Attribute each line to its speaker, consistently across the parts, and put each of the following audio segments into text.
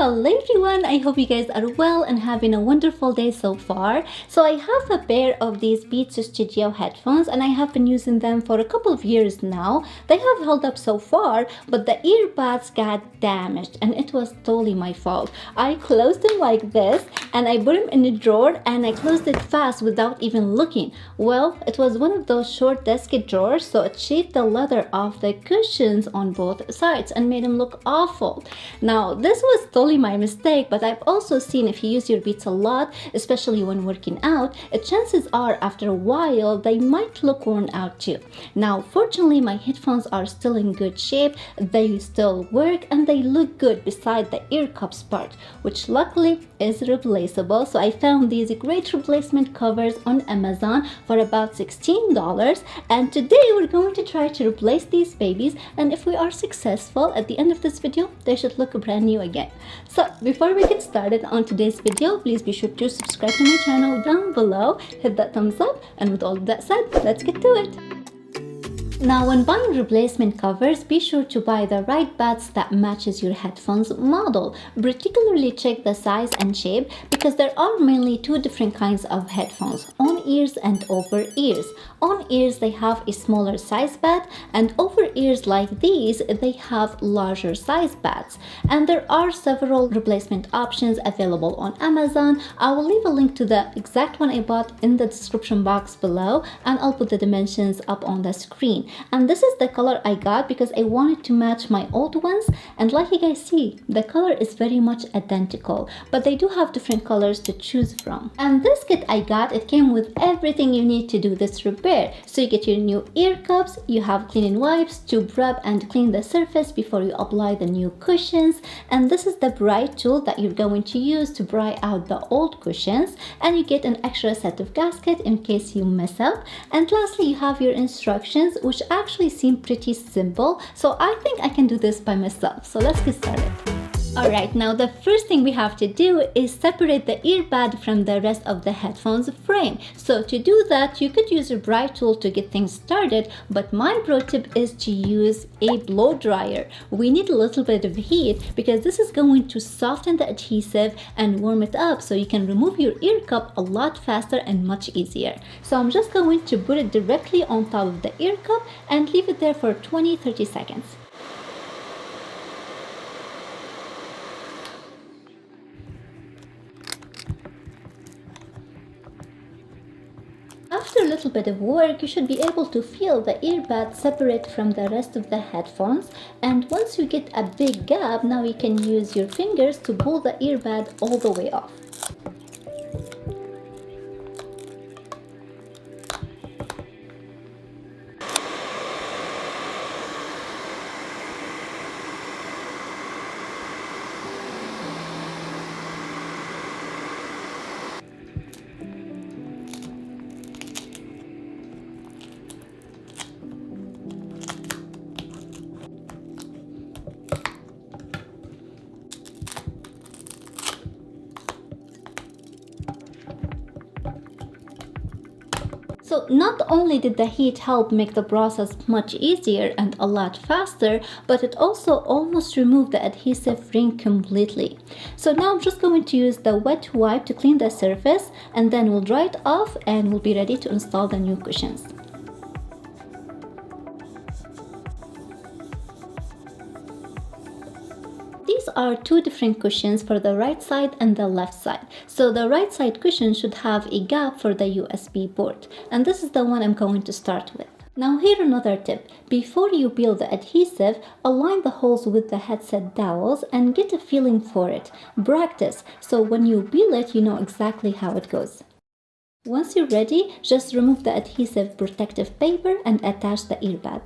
Speaker 1: Hello everyone, I hope you guys are well and having a wonderful day so far. So I have a pair of these Beats Studio headphones and I have been using them for a couple of years now. They have held up so far, but the earbuds got damaged and it was totally my fault. I closed them like this and I put them in a drawer and I closed it fast without even looking. Well, it was one of those short desk drawers, so it shaved the leather off the cushions on both sides and made them look awful. Now, this was totally my mistake, but I've also seen if you use your Beats a lot, especially when working out, chances are after a while they might look worn out too. Now, fortunately, my headphones are still in good shape, they still work, and they look good beside the ear cups part, which luckily is replaceable. So I found these great replacement covers on Amazon for about $16, and today we're going to try to replace these babies, and if we are successful at the end of this video, they should look brand new again. So before we get started on today's video, please be sure to subscribe to my channel down below, hit that thumbs up, and with all of that said, let's get to it. Now, when buying replacement covers, be sure to buy the right buds that matches your headphones model. Particularly check the size and shape because there are mainly two different kinds of headphones, on ears and over ears. On ears, they have a smaller size bud, and over ears like these, they have larger size buds. And there are several replacement options available on Amazon. I will leave a link to the exact one I bought in the description box below, and I'll put the dimensions up on the screen. And this is the color I got because I wanted to match my old ones, and like you guys see, the color is very much identical, but they do have different colors to choose from. And this kit I got, it came with everything you need to do this repair. So you get your new ear cups, you have cleaning wipes to rub and clean the surface before you apply the new cushions, and this is the bright tool that you're going to use to bright out the old cushions, and you get an extra set of gasket in case you mess up. And lastly, you have your instructions, which actually seem pretty simple, so I think I can do this by myself. So let's get started. Alright, now the first thing we have to do is separate the earbud from the rest of the headphones frame. So to do that, you could use a bright tool to get things started, but my pro tip is to use a blow dryer. We need a little bit of heat because this is going to soften the adhesive and warm it up so you can remove your ear cup a lot faster and much easier. So I'm just going to put it directly on top of the ear cup and leave it there for 20-30 seconds. After a little bit of work, you should be able to feel the earbud separate from the rest of the headphones, and once you get a big gap, now you can use your fingers to pull the earbud all the way off. So not only did the heat help make the process much easier and a lot faster, but it also almost removed the adhesive ring completely. So now I'm just going to use the wet wipe to clean the surface, and then we'll dry it off and we'll be ready to install the new cushions. These are two different cushions for the right side and the left side. So the right side cushion should have a gap for the USB port, and this is the one I'm going to start with. Now here another tip. Before you peel the adhesive, align the holes with the headset dowels and get a feeling for it. Practice, so when you peel it, you know exactly how it goes. Once you're ready, just remove the adhesive protective paper and attach the earbud.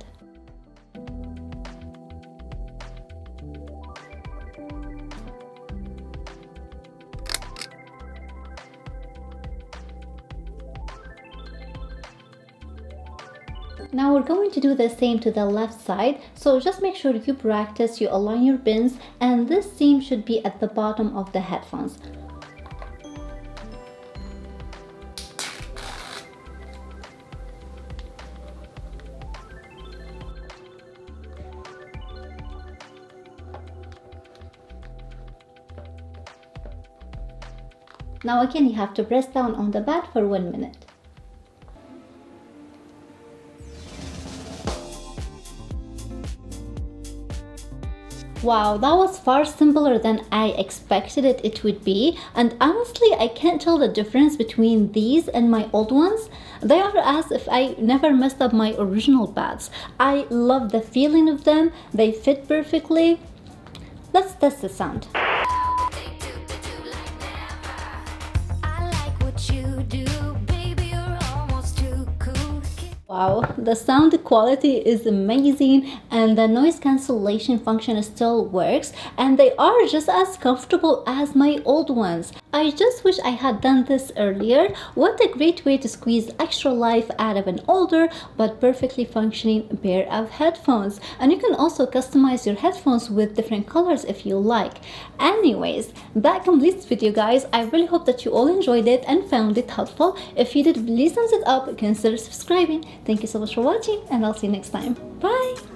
Speaker 1: Now we're going to do the same to the left side, so just make sure you practice, you align your pins, and this seam should be at the bottom of the headphones. Now again, you have to press down on the pad for 1 minute. Wow, that was far simpler than I expected it would be, and honestly I can't tell the difference between these and my old ones. They are as if I never messed up my original pads. I love the feeling of them, they fit perfectly. Let's test the sound. Wow, the sound quality is amazing and the noise cancellation function still works, and they are just as comfortable as my old ones. I just wish I had done this earlier. What a great way to squeeze extra life out of an older but perfectly functioning pair of headphones. And you can also customize your headphones with different colors if you like. Anyways, that completes the video, guys. I really hope that you all enjoyed it and found it helpful. If you did, please thumbs it up, consider subscribing. Thank you so much for watching, and I'll see you next time. Bye!